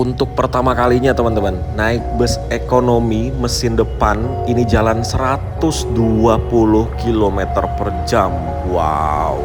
Untuk pertama kalinya teman-teman, naik bus ekonomi mesin depan ini jalan 120 km per jam. Wow.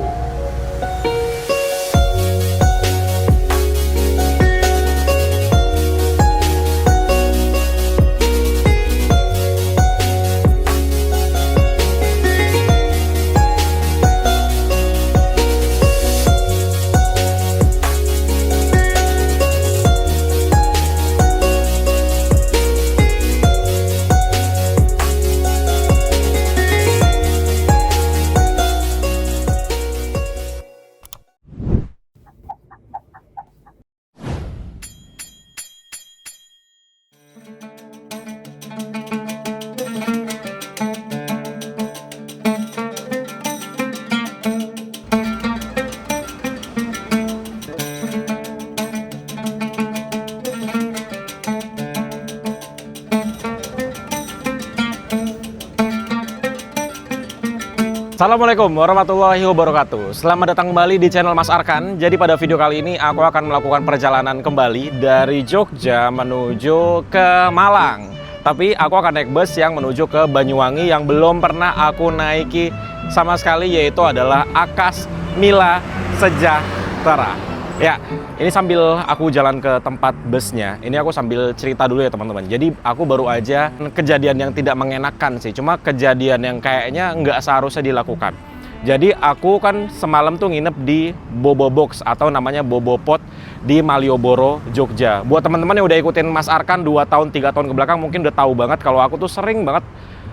Assalamualaikum warahmatullahi wabarakatuh. Selamat datang kembali di channel Mas Arkan. Jadi pada video kali ini aku akan melakukan perjalanan kembali dari Jogja menuju ke Malang. Tapi aku akan naik bus yang menuju ke Banyuwangi yang belum pernah aku naiki sama sekali, yaitu adalah Akas Mila Sejahtera. Ya, ini sambil aku jalan ke tempat busnya, ini aku sambil cerita dulu ya teman-teman. Jadi aku baru aja kejadian yang tidak mengenakan sih, cuma kejadian yang kayaknya nggak seharusnya dilakukan. Jadi aku kan semalam tuh nginep di Bobo Box atau namanya Bobo Pot di Malioboro, Jogja. Buat teman-teman yang udah ikutin Mas Arkan 2 tahun, 3 tahun ke belakang mungkin udah tahu banget kalau aku tuh sering banget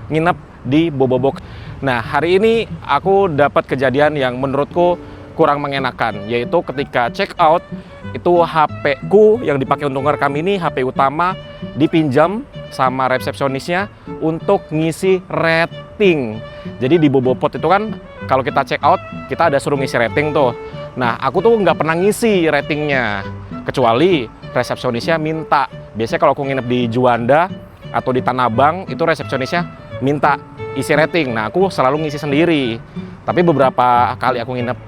nginep di Bobo Box. Nah, hari ini aku dapat kejadian yang menurutku kurang mengenakan, yaitu ketika check out itu HP ku yang dipakai untuk ngerekam ini, HP utama, dipinjam sama resepsionisnya untuk ngisi rating. Jadi di Bobo Pot itu kan kalau kita check out kita ada suruh ngisi rating tuh. Nah, aku tuh nggak pernah ngisi ratingnya kecuali resepsionisnya minta. Biasanya kalau aku nginep di Juanda atau di Tanah Abang itu resepsionisnya minta isi rating. Nah, aku selalu ngisi sendiri. Tapi beberapa kali aku nginep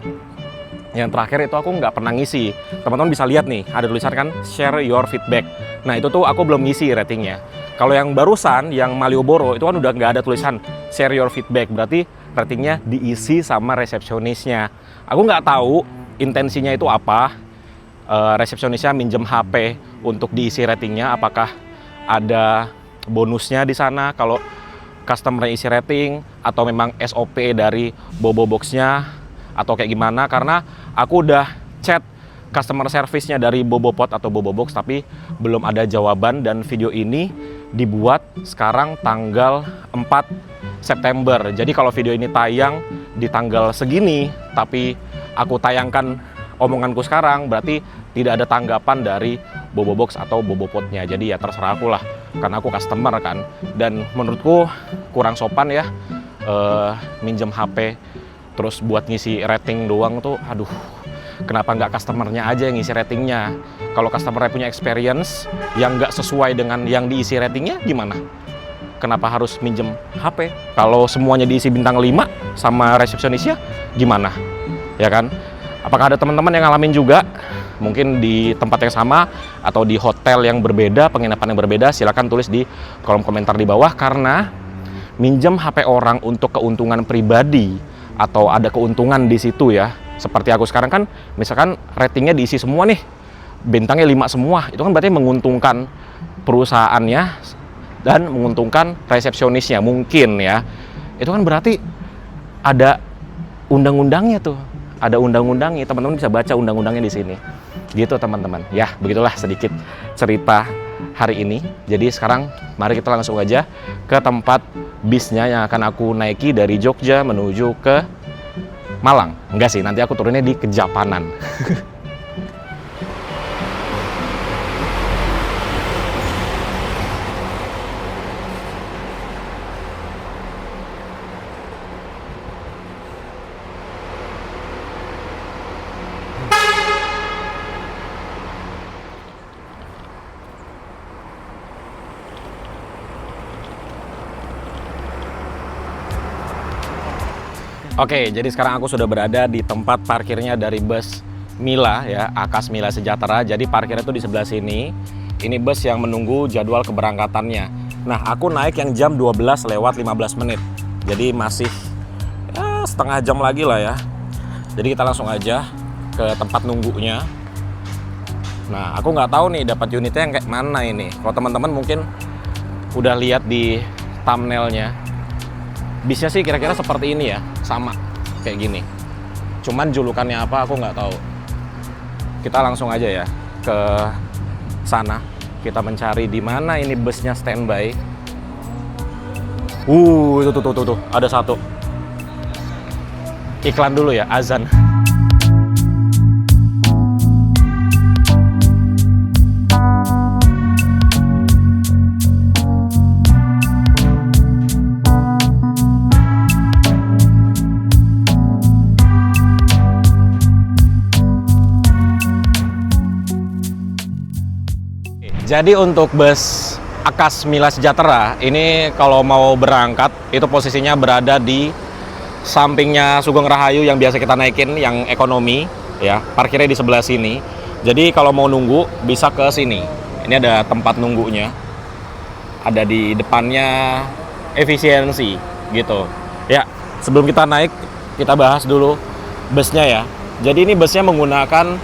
yang terakhir itu aku nggak pernah ngisi. Teman-teman bisa lihat nih, ada tulisan kan share your feedback. Nah, itu tuh aku belum ngisi ratingnya. Kalau yang barusan, yang Malioboro, itu kan udah nggak ada tulisan share your feedback. Berarti ratingnya diisi sama resepsionisnya. Aku nggak tahu intensinya itu apa. Resepsionisnya minjem HP untuk diisi ratingnya. Apakah ada bonusnya di sana kalau customer isi rating, atau memang SOP dari Bobo Box-nya, atau kayak gimana? Karena aku udah chat customer service-nya dari Bobo Pot atau Bobo Box tapi belum ada jawaban, dan video ini dibuat sekarang tanggal 4 September. Jadi kalau video ini tayang di tanggal segini tapi aku tayangkan omonganku sekarang, berarti tidak ada tanggapan dari Bobo Box atau Bobo Pot-nya. Jadi ya terserah aku lah, karena aku customer kan. Dan menurutku kurang sopan ya, minjem HP terus buat ngisi rating doang tuh, aduh, kenapa nggak customernya aja yang ngisi ratingnya? Kalau customernya punya experience yang nggak sesuai dengan yang diisi ratingnya, gimana? Kenapa harus minjem HP? Kalau semuanya diisi bintang 5 sama resepsionisnya, gimana? Ya kan? Apakah ada teman-teman yang ngalamin juga? Mungkin di tempat yang sama atau di hotel yang berbeda, penginapan yang berbeda, silakan tulis di kolom komentar di bawah. Karena minjem HP orang untuk keuntungan pribadi atau ada keuntungan di situ ya, seperti aku sekarang kan, misalkan ratingnya diisi semua nih, bintangnya 5 semua, itu kan berarti menguntungkan perusahaannya dan menguntungkan resepsionisnya mungkin ya. Itu kan berarti ada undang-undangnya tuh, ada undang-undangnya, teman-teman bisa baca undang-undangnya di sini gitu teman-teman ya. Begitulah sedikit cerita hari ini. Jadi sekarang mari kita langsung aja ke tempat bisnya yang akan aku naiki dari Jogja menuju ke Malang. Enggak sih, nanti aku turunnya di Kejapanan. Oke, jadi sekarang aku sudah berada di tempat parkirnya dari bus Mila ya, Akas Mila Sejahtera. Jadi parkirnya tuh di sebelah sini. Ini bus yang menunggu jadwal keberangkatannya. Nah, aku naik yang jam 12 lewat 15 menit. Jadi masih ya, setengah jam lagi lah ya. Jadi kita langsung aja ke tempat nunggunya. Nah, aku nggak tahu nih dapat unitnya yang kayak mana ini. Kalau teman-teman mungkin udah lihat di thumbnailnya, bisnya sih kira-kira seperti ini ya, sama kayak gini. Cuman julukannya apa aku nggak tahu. Kita langsung aja ya ke sana. Kita mencari di mana ini busnya standby. Itu tuh, ada satu. Iklan dulu ya, azan. Jadi untuk bus Akas Mila Sejahtera ini kalau mau berangkat itu posisinya berada di sampingnya Sugeng Rahayu yang biasa kita naikin yang ekonomi ya, parkirnya di sebelah sini. Jadi kalau mau nunggu bisa ke sini. Ini ada tempat nunggunya. Ada di depannya efisiensi gitu. Ya, sebelum kita naik kita bahas dulu busnya ya. Jadi ini busnya menggunakan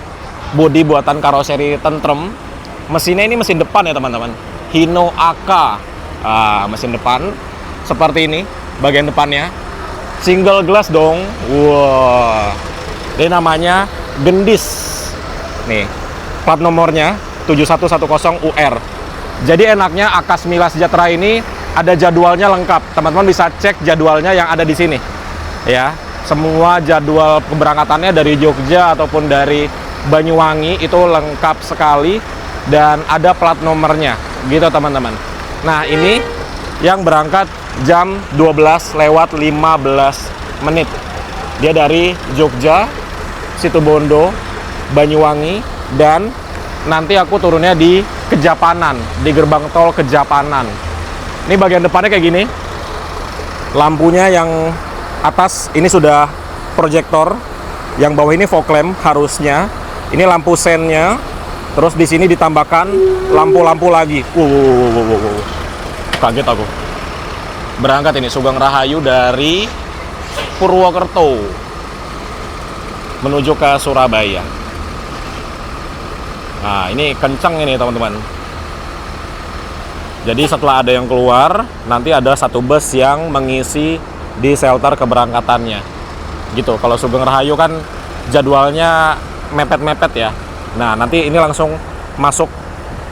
bodi buatan karoseri Tentrem. Mesinnya ini mesin depan ya teman-teman, Hino AK. Mesin depan seperti ini, bagian depannya single glass dong. Wah, ini namanya Gendis. Nih, plat nomornya 7110 UR. Jadi enaknya Akas Mila Sejahtera ini ada jadwalnya lengkap. Teman-teman bisa cek jadwalnya yang ada di sini. Ya, semua jadwal keberangkatannya dari Jogja ataupun dari Banyuwangi itu lengkap sekali. Dan ada plat nomornya gitu teman-teman. Nah ini yang berangkat jam 12 lewat 15 menit. Dia dari Jogja, Situbondo, Banyuwangi, dan nanti aku turunnya di Kejapanan, di gerbang tol Kejapanan. Ini bagian depannya kayak gini. Lampunya yang atas ini sudah proyektor, yang bawah ini fog lamp harusnya. Ini lampu sennya. Terus di sini ditambahkan lampu-lampu lagi. Kaget aku. Berangkat ini Sugeng Rahayu dari Purwokerto menuju ke Surabaya. Nah, ini kenceng ini teman-teman. Jadi setelah ada yang keluar, nanti ada satu bus yang mengisi di shelter keberangkatannya. Gitu. Kalau Sugeng Rahayu kan jadwalnya mepet-mepet ya. Nah, nanti ini langsung masuk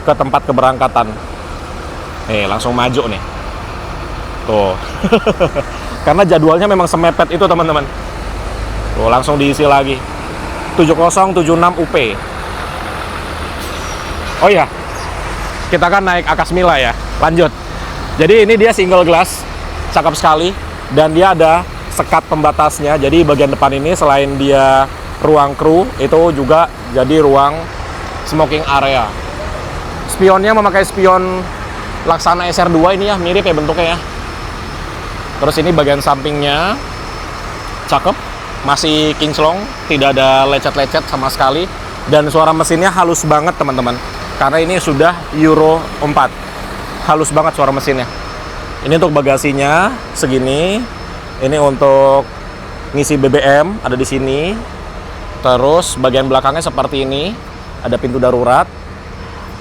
ke tempat keberangkatan. Nih, langsung maju nih. Tuh. Karena jadwalnya memang semepet itu, teman-teman. Tuh, langsung diisi lagi. 7076 UP. Oh iya. Kita kan naik Akas Mila ya. Lanjut. Jadi ini dia single glass. Cakep sekali. Dan dia ada sekat pembatasnya. Jadi bagian depan ini selain dia ruang kru, itu juga jadi ruang smoking area. Spionnya memakai spion Laksana SR2 ini ya, mirip ya bentuknya ya. Terus ini bagian sampingnya cakep, masih kinclong, tidak ada lecet-lecet sama sekali. Dan suara mesinnya halus banget teman-teman, karena ini sudah Euro 4. Halus banget suara mesinnya. Ini untuk bagasinya segini. Ini untuk ngisi BBM ada di sini. Terus bagian belakangnya seperti ini, ada pintu darurat,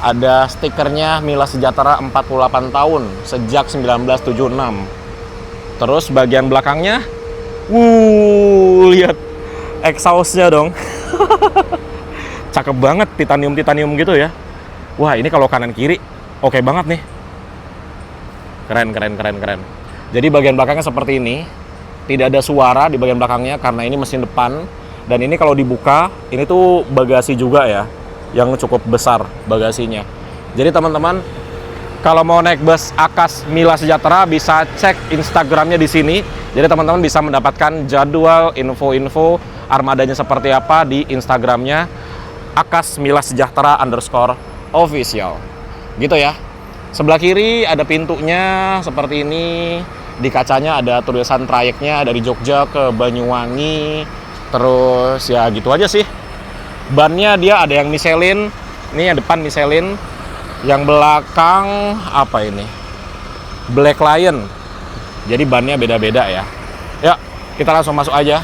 ada stikernya Mila Sejahtera 48 tahun sejak 1976. Terus bagian belakangnya, lihat exhaust-nya dong. Cakep banget, titanium gitu ya. Wah, ini kalau kanan kiri oke banget nih. Keren. Jadi bagian belakangnya seperti ini, tidak ada suara di bagian belakangnya karena ini mesin depan. Dan ini kalau dibuka, ini tuh bagasi juga ya, yang cukup besar bagasinya. Jadi teman-teman, kalau mau naik bus Akas Mila Sejahtera bisa cek Instagramnya di sini. Jadi teman-teman bisa mendapatkan jadwal, info-info armadanya seperti apa di Instagramnya Akas Mila Sejahtera _official. Gitu ya. Sebelah kiri ada pintunya seperti ini. Di kacanya ada tulisan trayeknya dari Jogja ke Banyuwangi. Terus ya gitu aja sih. Bannya dia ada yang Michelin, ini yang depan Michelin. Yang belakang apa ini? Black Lion. Jadi bannya beda-beda ya. Ya, kita langsung masuk aja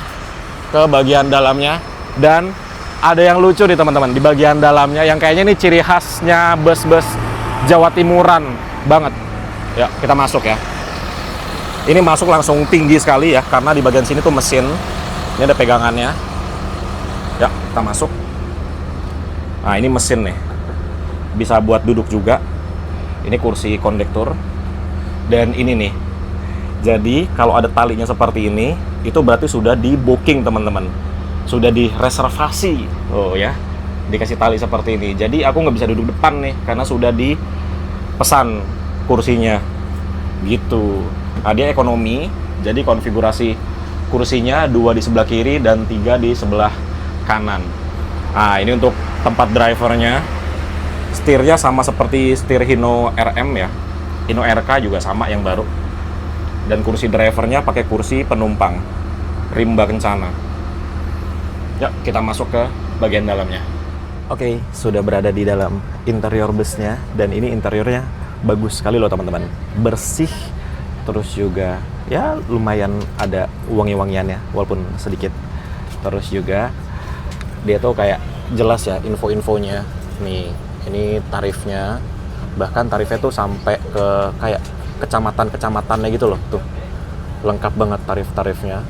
ke bagian dalamnya. Dan ada yang lucu nih teman-teman di bagian dalamnya yang kayaknya ini ciri khasnya bus-bus Jawa Timuran banget. Ya, kita masuk ya. Ini masuk langsung tinggi sekali ya karena di bagian sini tuh mesin. Ini ada pegangannya. Ya, kita masuk. Nah, ini mesin nih. Bisa buat duduk juga. Ini kursi kondektur. Dan ini nih. Jadi, kalau ada talinya seperti ini, itu berarti sudah di booking, teman-teman. Sudah direservasi. Oh ya. Dikasih tali seperti ini. Jadi, aku nggak bisa duduk depan nih karena sudah dipesan kursinya. Gitu. Nah, dia ekonomi. Jadi, konfigurasi kursinya 2 di sebelah kiri dan 3 di sebelah kanan. Nah, ini untuk tempat drivernya. Setirnya sama seperti setir Hino RM ya. Hino RK juga sama yang baru. Dan kursi drivernya pakai kursi penumpang. Rimba kencana. Ya, kita masuk ke bagian dalamnya. Oke, sudah berada di dalam interior busnya. Dan ini interiornya bagus sekali loh teman-teman. Bersih. Terus juga ya lumayan ada wangi-wangiannya walaupun sedikit. Terus juga dia tuh kayak jelas ya info-infonya. Nih, ini tarifnya. Bahkan tarifnya tuh sampai ke kayak kecamatan-kecamatannya gitu loh tuh. Lengkap banget tarif-tarifnya.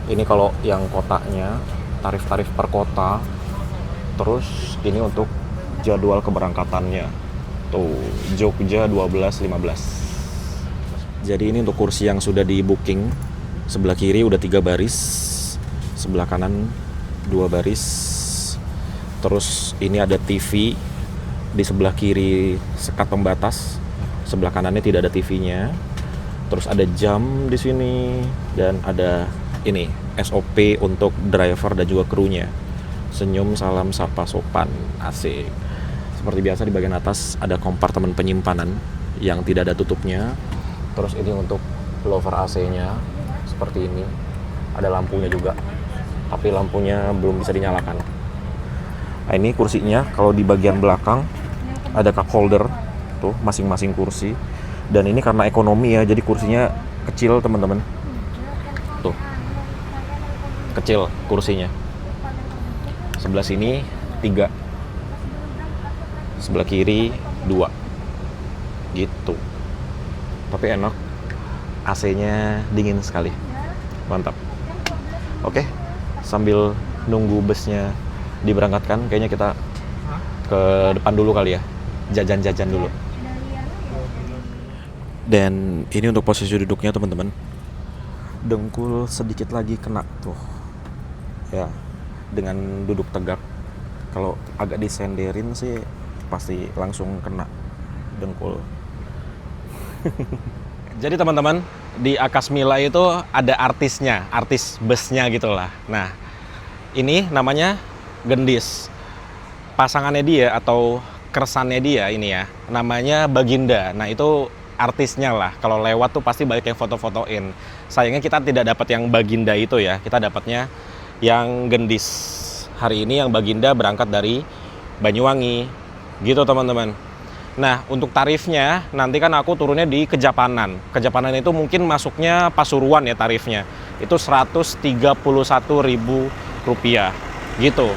Ini kalau yang kotanya, tarif-tarif per kota. Terus ini untuk jadwal keberangkatannya. Tuh, Jogja 12-15. Jadi ini untuk kursi yang sudah di booking. Sebelah kiri udah 3 baris, sebelah kanan 2 baris. Terus ini ada TV di sebelah kiri, sekat pembatas. Sebelah kanannya tidak ada TV-nya. Terus ada jam di sini dan ada ini SOP untuk driver dan juga krunya. Senyum, salam, sapa, sopan, asik. Seperti biasa di bagian atas ada kompartemen penyimpanan yang tidak ada tutupnya. Terus ini untuk lower AC-nya seperti ini. Ada lampunya juga. Tapi lampunya belum bisa dinyalakan. Nah, ini kursinya kalau di bagian belakang ada cup holder tuh masing-masing kursi. Dan ini karena ekonomi ya, jadi kursinya kecil teman-teman. Tuh. Kecil kursinya. Sebelah sini 3. Sebelah kiri 2. Gitu. Tapi enak, AC-nya dingin sekali, mantap. Oke, sambil nunggu busnya diberangkatkan, kayaknya kita ke depan dulu kali ya, jajan-jajan dulu. Dan ini untuk posisi duduknya teman-teman, dengkul sedikit lagi kena tuh, ya, dengan duduk tegak. Kalau agak disenderin sih pasti langsung kena dengkul. Jadi teman-teman, di Akasmila itu ada artisnya, artis busnya gitulah. Nah, ini namanya Gendis. Pasangannya dia atau kersannya dia ini ya, namanya Baginda. Nah, itu artisnya lah. Kalau lewat tuh pasti banyak yang foto-fotoin. Sayangnya kita tidak dapat yang Baginda itu ya. Kita dapatnya yang Gendis. Hari ini yang Baginda berangkat dari Banyuwangi. Gitu teman-teman. Nah, untuk tarifnya, nanti kan aku turunnya di Kejapanan. Kejapanan itu mungkin masuknya Pasuruan ya tarifnya. Itu Rp131.000. Gitu.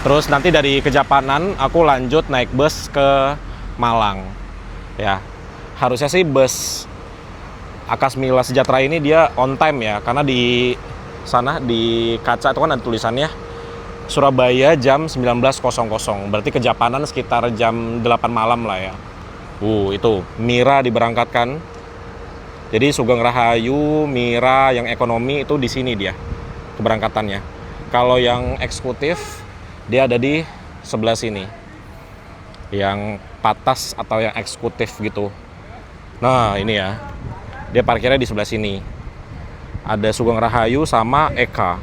Terus nanti dari Kejapanan, aku lanjut naik bus ke Malang. Ya, harusnya sih bus Akasmila Sejahtera ini dia on time ya. Karena di sana, di kaca itu kan ada tulisannya Surabaya jam 19.00. Berarti Kejapanan sekitar jam 8 malam lah ya. Itu Mira diberangkatkan. Jadi Sugeng Rahayu, Mira yang ekonomi itu di sini dia keberangkatannya. Kalau yang eksekutif dia ada di sebelah sini. Yang patas atau yang eksekutif gitu. Nah, ini ya. Dia parkirnya di sebelah sini. Ada Sugeng Rahayu sama Eka.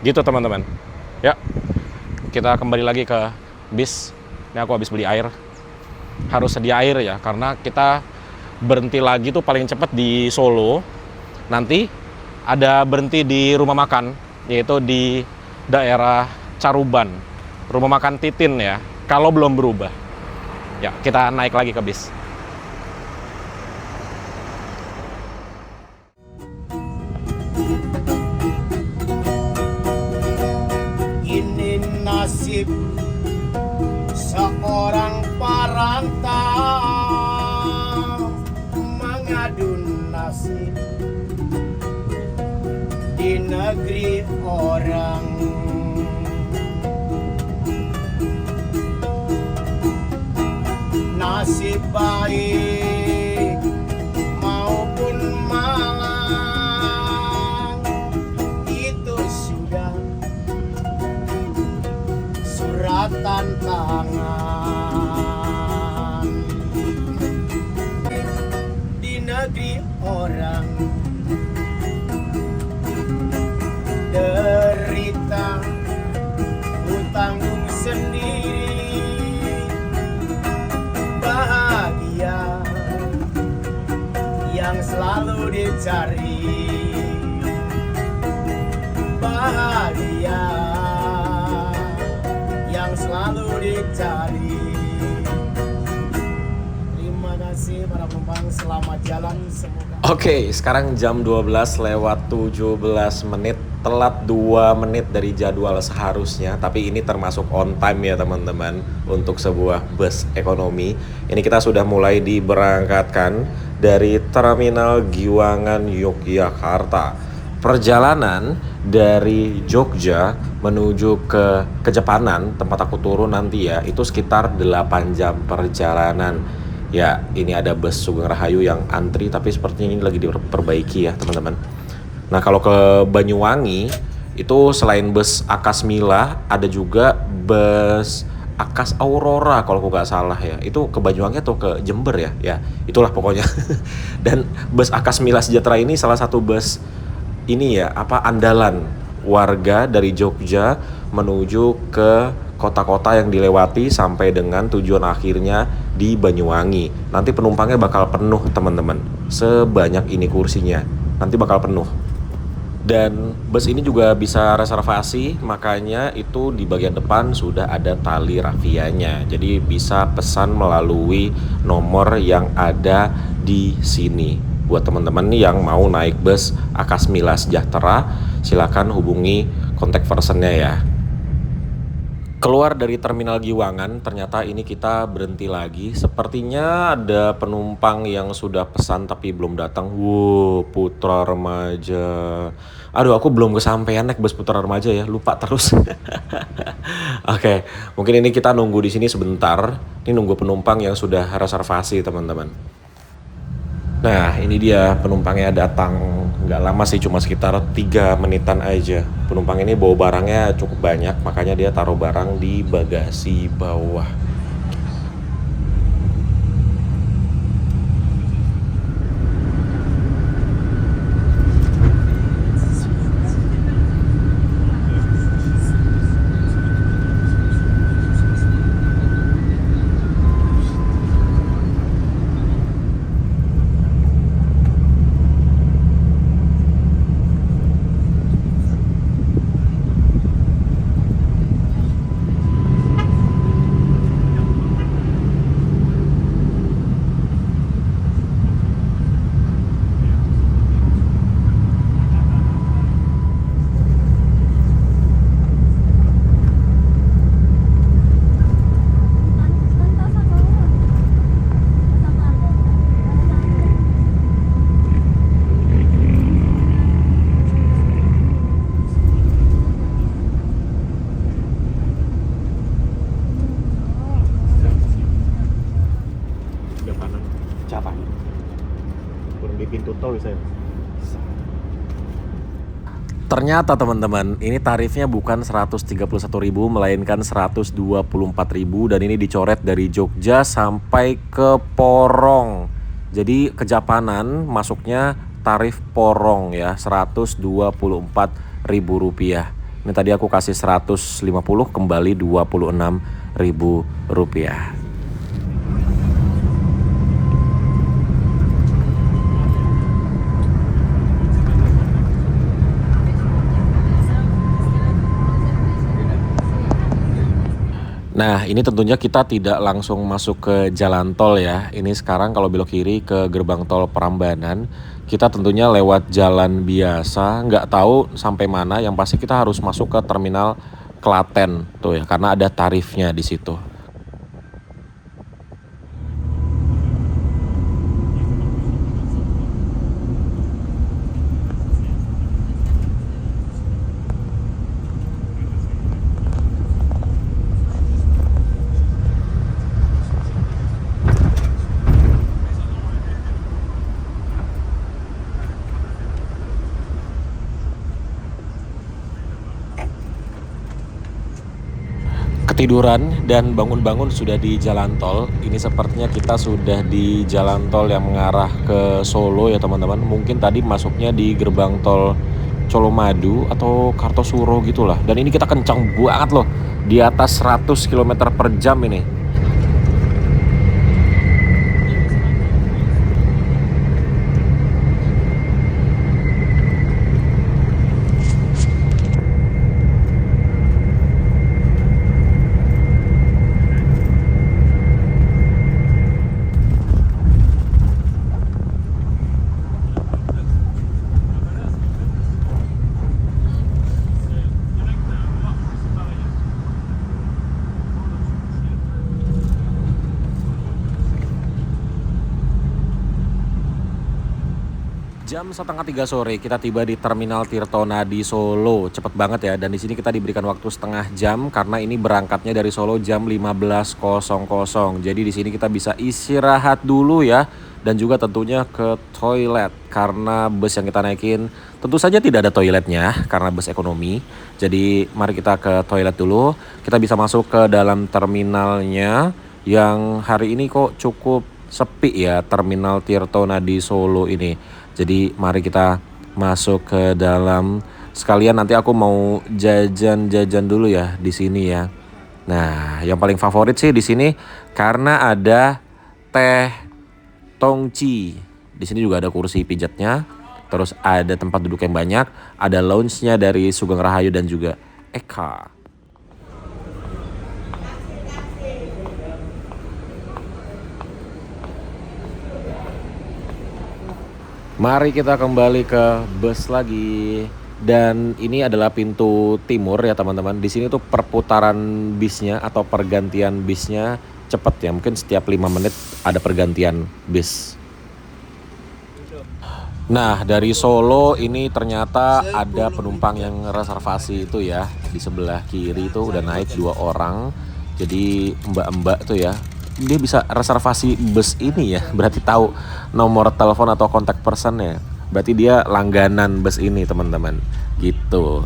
Gitu teman-teman. Ya, kita kembali lagi ke bis. Ini aku habis beli air. Harus sedia air ya, karena kita berhenti lagi tuh paling cepat di Solo. Nanti ada berhenti di rumah makan, yaitu di daerah Caruban. Rumah makan Titin ya, kalau belum berubah. Ya, kita naik lagi ke bis. Ini nasib seorang perantau mengadu nasib di negeri orang. Nasib baik maupun malang itu sudah suratan tangan. Di negeri orang derita ku tanggung sendiri. Bahagia yang selalu dicari, bahagia yang selalu dicari. Terima kasih para penumpang, selamat jalan semoga. Oke, sekarang jam 12 lewat 17 menit, telat 2 menit dari jadwal seharusnya, tapi ini termasuk on time ya teman-teman untuk sebuah bus ekonomi. Ini kita sudah mulai diberangkatkan dari Terminal Giwangan, Yogyakarta. Perjalanan dari Jogja menuju ke Kejepanan, tempat aku turun nanti ya, itu sekitar 8 jam perjalanan. Ya, ini ada bus Sugeng Rahayu yang antri, tapi sepertinya ini lagi diperbaiki ya teman-teman. Nah, kalau ke Banyuwangi, itu selain bus Akasmila, ada juga bus Akas Aurora kalau aku nggak salah ya. Itu ke Banyuwangi atau ke Jember ya? Ya, itulah pokoknya. Dan bus Akasmila Sejahtera ini salah satu bus ini ya, andalan warga dari Jogja menuju ke kota-kota yang dilewati sampai dengan tujuan akhirnya di Banyuwangi. Nanti penumpangnya bakal penuh teman-teman, sebanyak ini kursinya, nanti bakal penuh. Dan bus ini juga bisa reservasi, makanya itu di bagian depan sudah ada tali rafianya. Jadi bisa pesan melalui nomor yang ada di sini. Buat teman-teman yang mau naik bus Akasmila Sejahtera, silakan hubungi kontak personnya ya. Keluar dari Terminal Giwangan, ternyata ini kita berhenti lagi. Sepertinya ada penumpang yang sudah pesan tapi belum datang. Wow, Putra Remaja. Aduh, aku belum kesampaian naik bus Putra Remaja ya, lupa terus. Oke, mungkin ini kita nunggu di sini sebentar. Ini nunggu penumpang yang sudah reservasi, teman-teman. Nah, ini dia penumpangnya datang. Nggak lama sih, cuma sekitar 3 menitan aja. Penumpang ini bawa barangnya cukup banyak, makanya dia taruh barang di bagasi bawah. Pintu tol saya. Ternyata teman-teman, ini tarifnya bukan 131.000 melainkan 124.000, dan ini dicoret dari Jogja sampai ke Porong. Jadi Kejapanan masuknya tarif Porong ya, Rp124.000. Ini tadi aku kasih 150, kembali Rp26.000. Nah, ini tentunya kita tidak langsung masuk ke jalan tol ya. Ini sekarang kalau belok kiri ke gerbang tol Prambanan, kita tentunya lewat jalan biasa, nggak tahu sampai mana. Yang pasti kita harus masuk ke terminal Klaten tuh ya, karena ada tarifnya di situ. Ketiduran dan bangun-bangun sudah di jalan tol. Ini sepertinya kita sudah di jalan tol yang mengarah ke Solo ya teman-teman. Mungkin tadi masuknya di gerbang tol Colomadu atau Kartosuro gitulah. Dan ini kita kencang banget loh. Di atas 100 km per jam ini. Jam setengah 3 sore kita tiba di Terminal Tirtonadi Solo. Cepet banget ya. Dan di sini kita diberikan waktu setengah jam karena ini berangkatnya dari Solo jam 15.00. Jadi di sini kita bisa istirahat dulu ya, dan juga tentunya ke toilet karena bus yang kita naikin tentu saja tidak ada toiletnya karena bus ekonomi. Jadi mari kita ke toilet dulu. Kita bisa masuk ke dalam terminalnya yang hari ini kok cukup sepi ya, Terminal Tirtonadi Solo ini. Jadi mari kita masuk ke dalam. Sekalian nanti aku mau jajan-jajan dulu ya di sini ya. Nah, yang paling favorit sih di sini karena ada teh tongci. Di sini juga ada kursi pijatnya. Terus ada tempat duduk yang banyak, ada lounge-nya dari Sugeng Rahayu dan juga Eka. Mari kita kembali ke bus lagi. Dan ini adalah pintu timur ya teman-teman. Di sini tuh perputaran bisnya atau pergantian bisnya cepet ya. Mungkin setiap 5 menit ada pergantian bis. Nah, dari Solo ini ternyata ada penumpang yang reservasi itu ya. Di sebelah kiri itu udah naik 2 orang. Jadi mbak-mbak tuh ya, dia bisa reservasi bus ini ya, berarti tahu nomor telepon atau kontak personnya. Berarti dia langganan bus ini teman-teman gitu.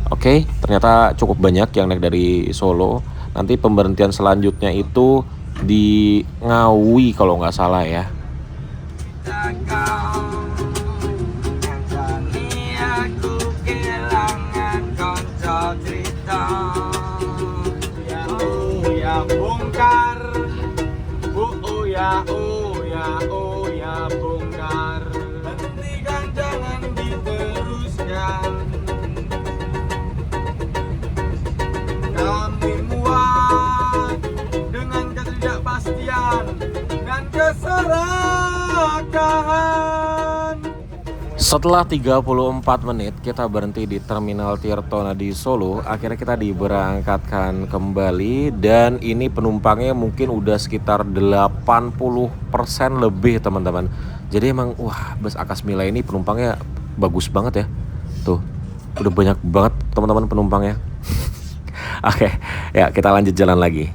Oke, ternyata cukup banyak yang naik dari Solo. Nanti pemberhentian selanjutnya itu di Ngawi kalau nggak salah ya. Bongkar, hentikan, jangan diteruskan. Kami muak dengan ketidakpastian dan keserakahan. Setelah 34 menit kita berhenti di Terminal Tirtonadi Solo, akhirnya kita diberangkatkan kembali. Dan ini penumpangnya mungkin udah sekitar 80% lebih teman-teman. Jadi emang wah, bus Akasmila ini penumpangnya bagus banget ya. Tuh, udah banyak banget teman-teman penumpangnya. Oke, ya kita lanjut jalan lagi.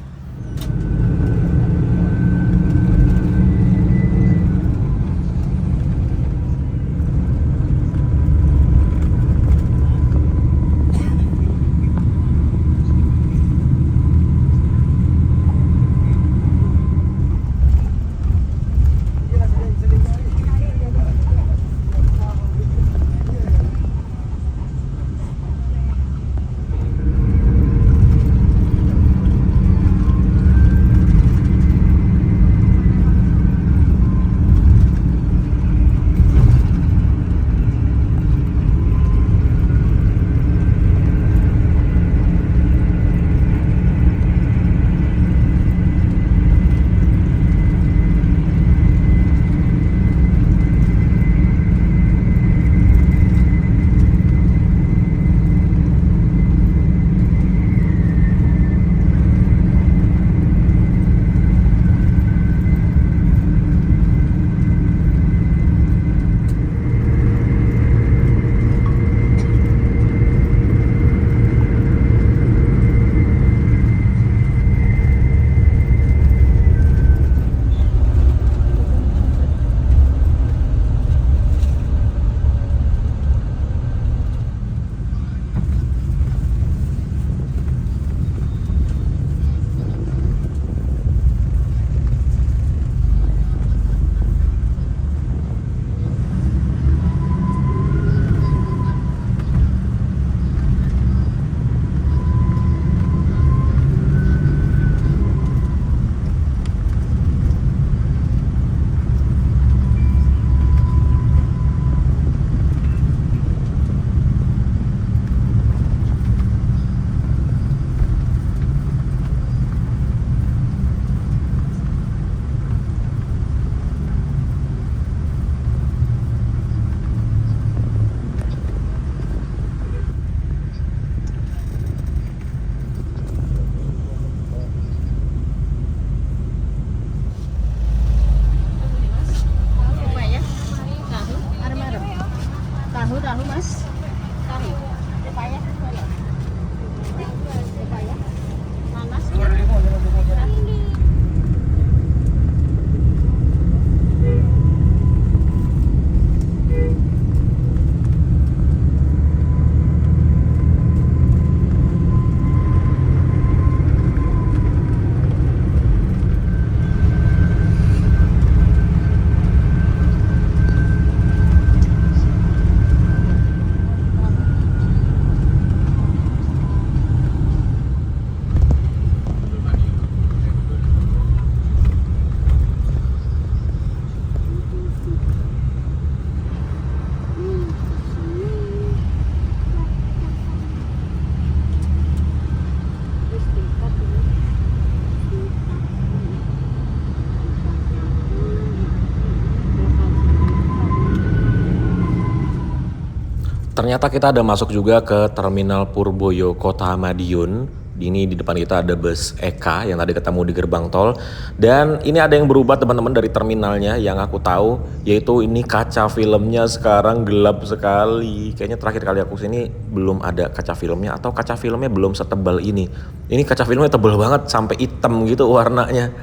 Ternyata kita ada masuk juga ke Terminal Purboyo Kota Madiun. Ini di depan kita ada bus Eka yang tadi ketemu di gerbang tol. Dan ini ada yang berubah teman-teman dari terminalnya yang aku tahu, yaitu ini kaca filmnya sekarang gelap sekali. Kayaknya terakhir kali aku sini belum ada kaca filmnya, atau kaca filmnya belum setebal ini. Ini kaca filmnya tebal banget sampai hitam gitu warnanya.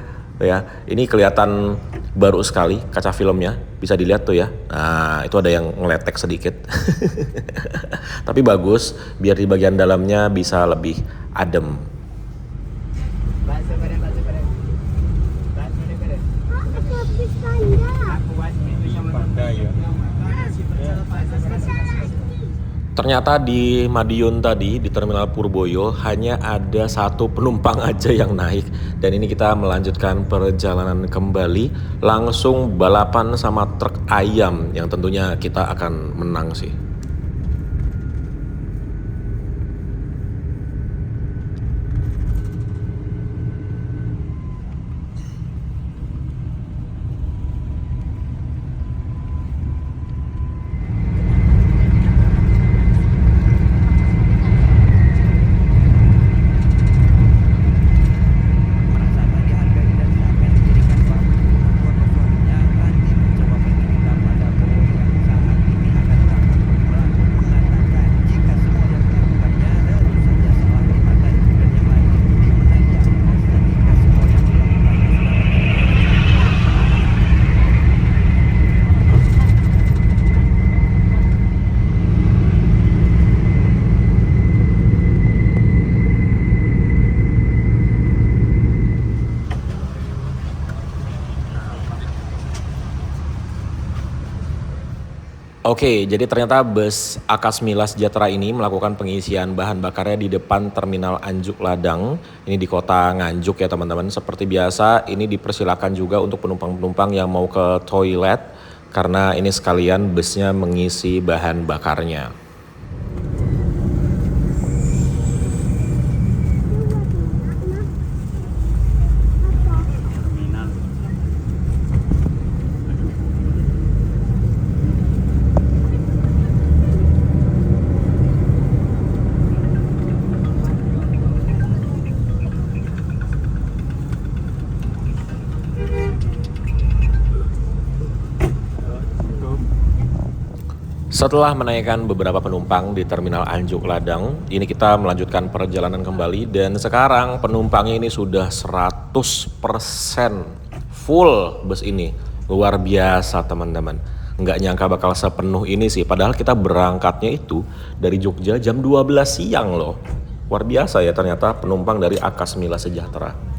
Ya, ini kelihatan baru sekali kaca filmnya, bisa dilihat tuh ya. Nah, itu ada yang ngeletek sedikit. Tapi bagus, biar di bagian dalamnya bisa lebih adem. Ternyata di Madiun tadi, di Terminal Purboyo, hanya ada satu penumpang aja yang naik. Dan ini kita melanjutkan perjalanan kembali, langsung balapan sama truk ayam, yang tentunya kita akan menang sih. Oke, jadi ternyata bus Akasmila Sejahtera ini melakukan pengisian bahan bakarnya di depan Terminal Anjuk Ladang. Ini di kota Nganjuk ya teman-teman. Seperti biasa, ini dipersilakan juga untuk penumpang-penumpang yang mau ke toilet, karena ini sekalian busnya mengisi bahan bakarnya. Setelah menaikkan beberapa penumpang di Terminal Anjuk Ladang, ini kita melanjutkan perjalanan kembali, dan sekarang penumpangnya ini sudah 100% full bus ini. Luar biasa teman-teman. Nggak nyangka bakal sepenuh ini sih, padahal kita berangkatnya itu dari Jogja jam 12 siang loh. Luar biasa ya ternyata penumpang dari Akasmila Sejahtera.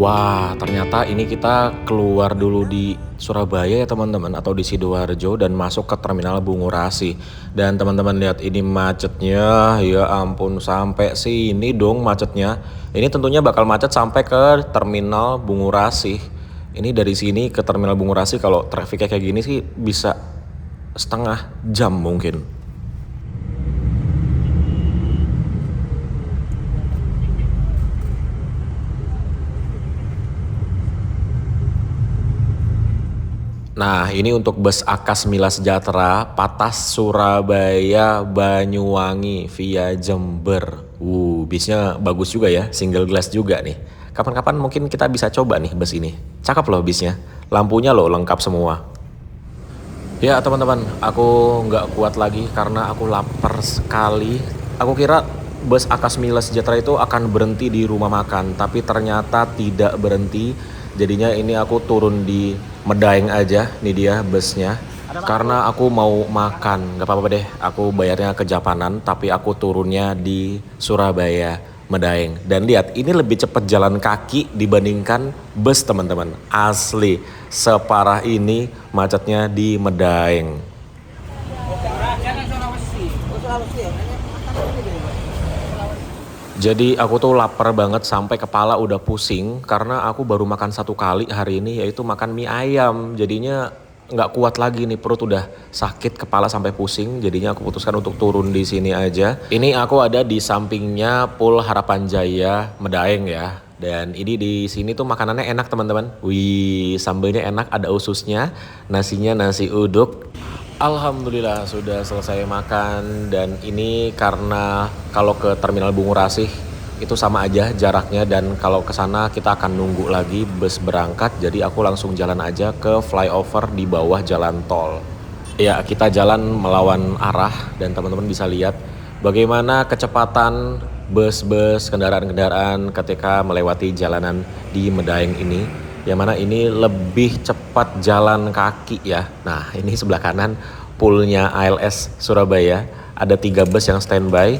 Wah, ternyata ini kita keluar dulu di Surabaya ya teman-teman, atau di Sidoarjo, dan masuk ke terminal Bungurasi. Dan teman-teman lihat ini macetnya, ya ampun, sampai sini dong macetnya. Ini tentunya bakal macet sampai ke terminal Bungurasi. Ini dari sini ke terminal Bungurasi kalau trafiknya kayak gini sih bisa setengah jam mungkin. Nah, ini untuk bus Akas Mila Sejahtera Patas Surabaya Banyuwangi via Jember. Bisnya bagus juga ya, single glass juga nih. Kapan-kapan mungkin kita bisa coba nih bus ini. Cakep loh bisnya, lampunya loh lengkap semua. Ya teman-teman, aku nggak kuat lagi karena aku lapar sekali. Aku kira bus Akas Mila Sejahtera itu akan berhenti di rumah makan, tapi ternyata tidak berhenti. Jadinya ini aku turun di Medaeng aja, nih dia busnya. Karena aku mau makan, nggak apa-apa deh, aku bayarnya ke Japanan, tapi aku turunnya di Surabaya, Medaeng. Dan lihat, ini lebih cepat jalan kaki dibandingkan bus teman-teman. Asli, separah ini macetnya di Medaeng. Jadi aku tuh lapar banget sampai kepala udah pusing karena aku baru makan 1 kali hari ini, yaitu makan mie ayam. Jadinya nggak kuat lagi nih, perut udah sakit, kepala sampai pusing. Jadinya aku putuskan untuk turun di sini aja. Ini aku ada di sampingnya Pool Harapan Jaya Medaeng ya. Dan ini di sini tuh makanannya enak teman-teman. Wih, sambelnya enak, ada ususnya, nasinya nasi uduk. Alhamdulillah sudah selesai makan. Dan ini karena kalau ke terminal Bungurasi itu sama aja jaraknya, dan kalau ke sana kita akan nunggu lagi bus berangkat. Jadi aku langsung jalan aja ke flyover di bawah jalan tol. Ya, kita jalan melawan arah dan teman-teman bisa lihat bagaimana kecepatan bus-bus, kendaraan-kendaraan ketika melewati jalanan di Medaeng ini. Yang mana ini lebih cepat jalan kaki ya. Nah, ini sebelah kanan poolnya ALS Surabaya. Ada 3 bus yang standby.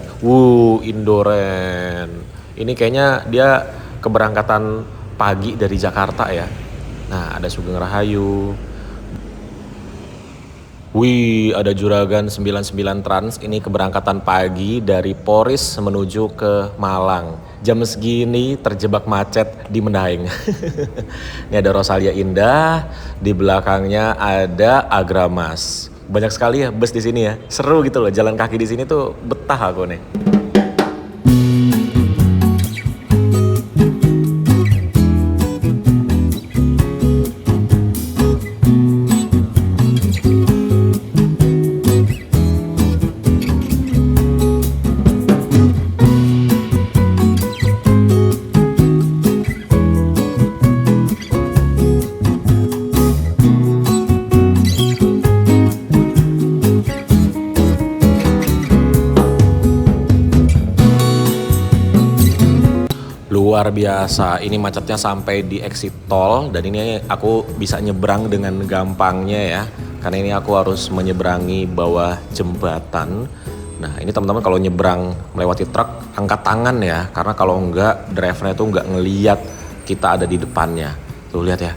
Indoren. Ini kayaknya dia keberangkatan pagi dari Jakarta ya. Nah, ada Sugeng Rahayu. Ada Juragan 99 Trans. Ini keberangkatan pagi dari Poris menuju ke Malang. Jam segini terjebak macet di Medaeng. Ini ada Rosalia Indah, di belakangnya ada Agramas. Banyak sekali ya bus di sini ya. Seru gitu loh, jalan kaki di sini tuh betah aku nih. Luar biasa, ini macetnya sampai di exit tol, dan ini aku bisa nyebrang dengan gampangnya ya, karena ini aku harus menyeberangi bawah jembatan. Nah, ini teman-teman kalau nyebrang melewati truk angkat tangan ya, karena kalau enggak drivernya tuh enggak ngeliat kita ada di depannya. Tuh lihat ya,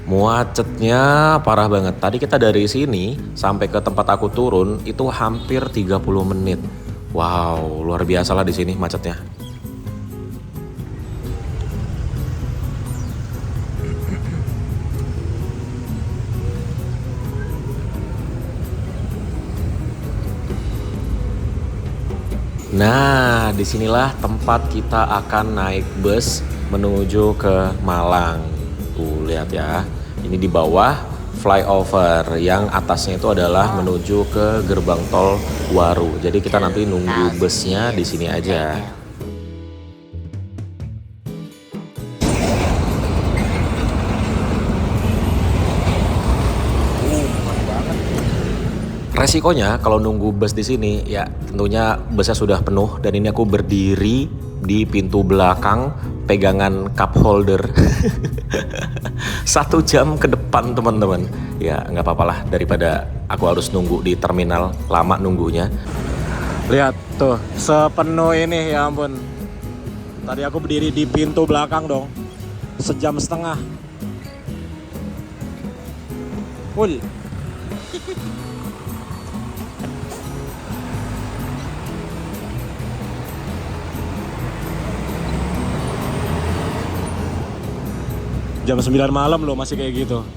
macetnya parah banget. Tadi kita dari sini sampai ke tempat aku turun itu hampir 30 menit. Wow, luar biasa lah di sini macetnya. Nah, disinilah tempat kita akan naik bus menuju ke Malang. Tuh, lihat ya. Ini di bawah flyover, yang atasnya itu adalah menuju ke gerbang tol Waru. Jadi kita nanti nunggu busnya di sini aja. Resikonya kalau nunggu bus di sini ya tentunya busnya sudah penuh, dan ini aku berdiri di pintu belakang pegangan cup holder. 1 jam ke depan teman-teman. Ya nggak apa-apa lah, daripada aku harus nunggu di terminal lama nunggunya. Lihat tuh, sepenuh ini ya ampun. Tadi aku berdiri di pintu belakang dong. Sejam setengah. Full. Jam 9 malam loh masih kayak gitu.